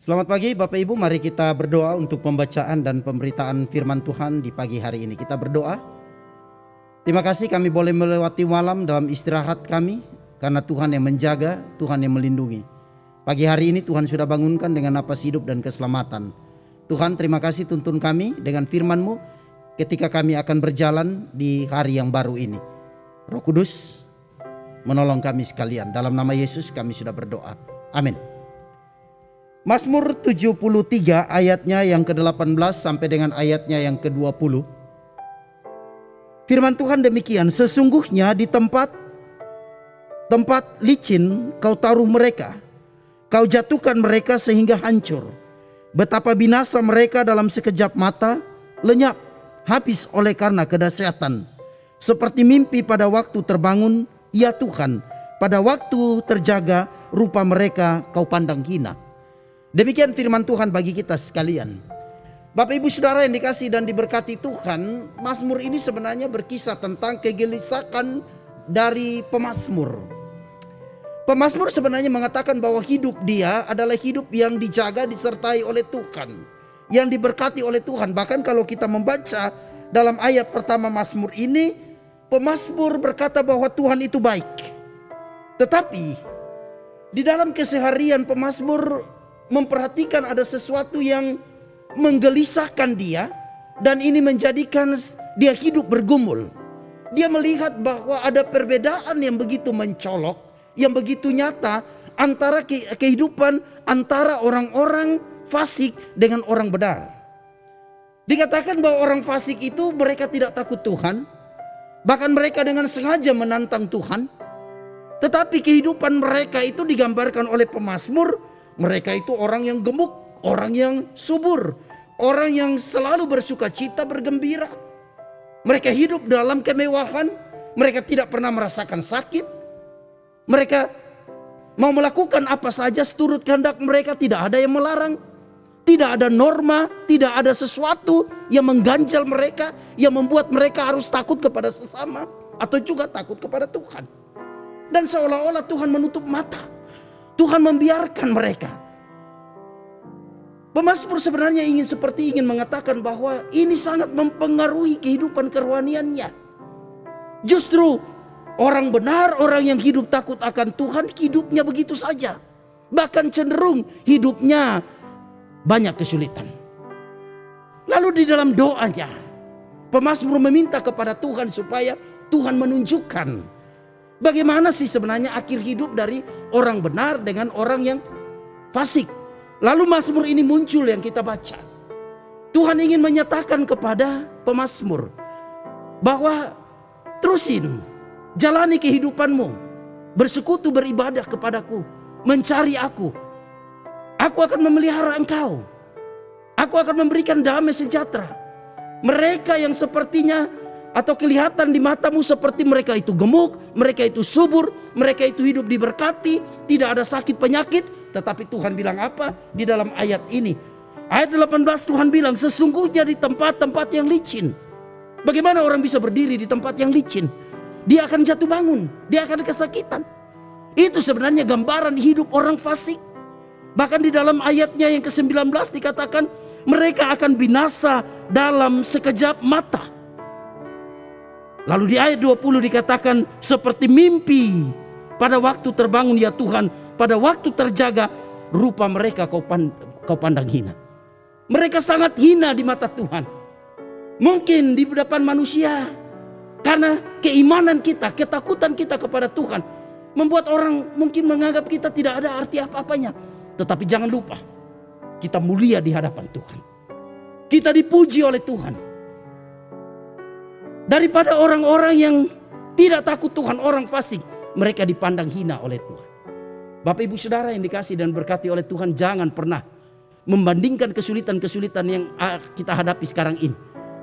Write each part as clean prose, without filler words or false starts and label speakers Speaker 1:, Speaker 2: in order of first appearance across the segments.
Speaker 1: Selamat pagi Bapak Ibu, mari kita berdoa untuk pembacaan dan pemberitaan firman Tuhan di pagi hari ini. Kita berdoa. Terima kasih kami boleh melewati malam dalam istirahat kami, karena Tuhan yang menjaga, Tuhan yang melindungi. Pagi hari ini Tuhan sudah bangunkan dengan napas hidup dan keselamatan. Tuhan, terima kasih tuntun kami dengan firman-Mu ketika kami akan berjalan di hari yang baru ini. Roh Kudus menolong kami sekalian. Dalam nama Yesus kami sudah berdoa. Amin. Mazmur 73 ayatnya yang ke-18 sampai dengan ayatnya yang ke-20. Firman Tuhan demikian, sesungguhnya di tempat licin kau taruh mereka, kau jatuhkan mereka sehingga hancur. Betapa binasa mereka dalam sekejap mata, lenyap, habis oleh karena kedahsyatan. Seperti mimpi pada waktu terbangun, ya Tuhan, pada waktu terjaga rupa mereka kau pandang hina. Demikian firman Tuhan bagi kita sekalian. Bapak Ibu Saudara yang dikasihi dan diberkati Tuhan, Mazmur ini sebenarnya berkisah tentang kegelisahan dari pemazmur. Pemazmur sebenarnya mengatakan bahwa hidup dia adalah hidup yang dijaga, disertai oleh Tuhan, yang diberkati oleh Tuhan. Bahkan kalau kita membaca dalam ayat pertama Mazmur ini, pemazmur berkata bahwa Tuhan itu baik. Tetapi di dalam keseharian pemazmur memperhatikan ada sesuatu yang menggelisahkan dia, dan ini menjadikan dia hidup bergumul. Dia melihat bahwa ada perbedaan yang begitu mencolok, yang begitu nyata antara kehidupan antara orang-orang fasik dengan orang benar. Dikatakan bahwa orang fasik itu mereka tidak takut Tuhan, bahkan mereka dengan sengaja menantang Tuhan. Tetapi kehidupan mereka itu digambarkan oleh pemazmur. Mereka itu orang yang gemuk, orang yang subur, orang yang selalu bersuka cita, bergembira. Mereka hidup dalam kemewahan, mereka tidak pernah merasakan sakit. Mereka mau melakukan apa saja seturut kehendak mereka, tidak ada yang melarang. Tidak ada norma, tidak ada sesuatu yang mengganjal mereka, yang membuat mereka harus takut kepada sesama atau juga takut kepada Tuhan. Dan seolah-olah Tuhan menutup mata. Tuhan membiarkan mereka. Pemazmur sebenarnya ingin mengatakan bahwa ini sangat mempengaruhi kehidupan kerohaniannya. Justru orang benar, orang yang hidup takut akan Tuhan, hidupnya begitu saja. Bahkan cenderung hidupnya banyak kesulitan. Lalu di dalam doanya, pemazmur meminta kepada Tuhan supaya Tuhan menunjukkan bagaimana sih sebenarnya akhir hidup dari orang benar dengan orang yang fasik. Lalu mazmur ini muncul yang kita baca. Tuhan ingin menyatakan kepada pemazmur bahwa terusin, jalani kehidupanmu, bersekutu beribadah kepadaku, mencari aku. Aku akan memelihara engkau. Aku akan memberikan damai sejahtera. Mereka yang sepertinya atau kelihatan di matamu seperti mereka itu gemuk, mereka itu subur, mereka itu hidup diberkati, tidak ada sakit penyakit. Tetapi Tuhan bilang apa di dalam ayat ini? Ayat 18 Tuhan bilang, sesungguhnya di tempat-tempat yang licin. Bagaimana orang bisa berdiri di tempat yang licin? Dia akan jatuh bangun, dia akan kesakitan. Itu sebenarnya gambaran hidup orang fasik. Bahkan di dalam ayatnya yang ke-19 dikatakan mereka akan binasa dalam sekejap mata. Lalu di ayat 20 dikatakan seperti mimpi pada waktu terbangun ya Tuhan, pada waktu terjaga rupa mereka kau pandang hina. Mereka sangat hina di mata Tuhan. Mungkin di depan manusia, karena keimanan kita, ketakutan kita kepada Tuhan membuat orang mungkin menganggap kita tidak ada arti apa-apanya. Tetapi jangan lupa, kita mulia di hadapan Tuhan. Kita dipuji oleh Tuhan. Daripada orang-orang yang tidak takut Tuhan, orang fasik, mereka dipandang hina oleh Tuhan. Bapak Ibu Saudara yang dikasihi dan berkati oleh Tuhan, jangan pernah membandingkan kesulitan-kesulitan yang kita hadapi sekarang ini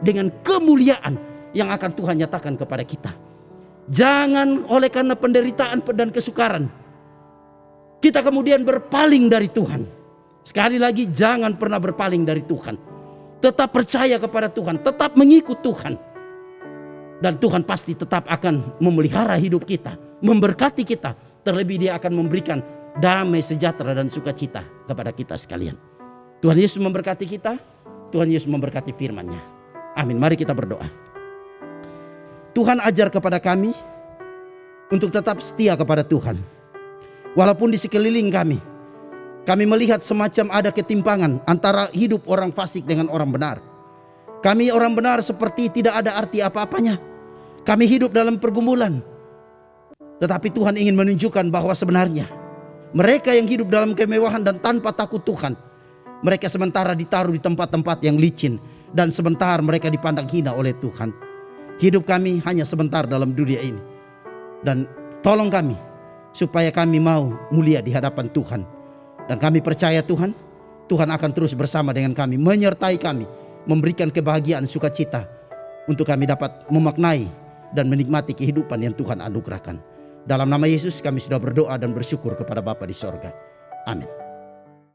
Speaker 1: dengan kemuliaan yang akan Tuhan nyatakan kepada kita. Jangan oleh karena penderitaan dan kesukaran kita kemudian berpaling dari Tuhan. Sekali lagi, jangan pernah berpaling dari Tuhan. Tetap percaya kepada Tuhan, tetap mengikut Tuhan. Dan Tuhan pasti tetap akan memelihara hidup kita, memberkati kita. Terlebih dia akan memberikan damai sejahtera dan sukacita kepada kita sekalian. Tuhan Yesus memberkati kita. Tuhan Yesus memberkati firman-Nya. Amin. Mari kita berdoa. Tuhan, ajar kepada kami untuk tetap setia kepada Tuhan. Walaupun di sekeliling kami melihat semacam ada ketimpangan antara hidup orang fasik dengan orang benar. Kami orang benar seperti tidak ada arti apa-apanya. Kami hidup dalam pergumulan. Tetapi Tuhan ingin menunjukkan bahwa sebenarnya mereka yang hidup dalam kemewahan dan tanpa takut Tuhan, mereka sementara ditaruh di tempat-tempat yang licin, dan sebentar mereka dipandang hina oleh Tuhan. Hidup kami hanya sebentar dalam dunia ini. Dan tolong kami supaya kami mau mulia di hadapan Tuhan. Dan kami percaya Tuhan akan terus bersama dengan kami, menyertai kami, memberikan kebahagiaan sukacita untuk kami dapat memaknai dan menikmati kehidupan yang Tuhan anugerahkan. Dalam nama Yesus kami sudah berdoa dan bersyukur kepada Bapa di sorga. Amin.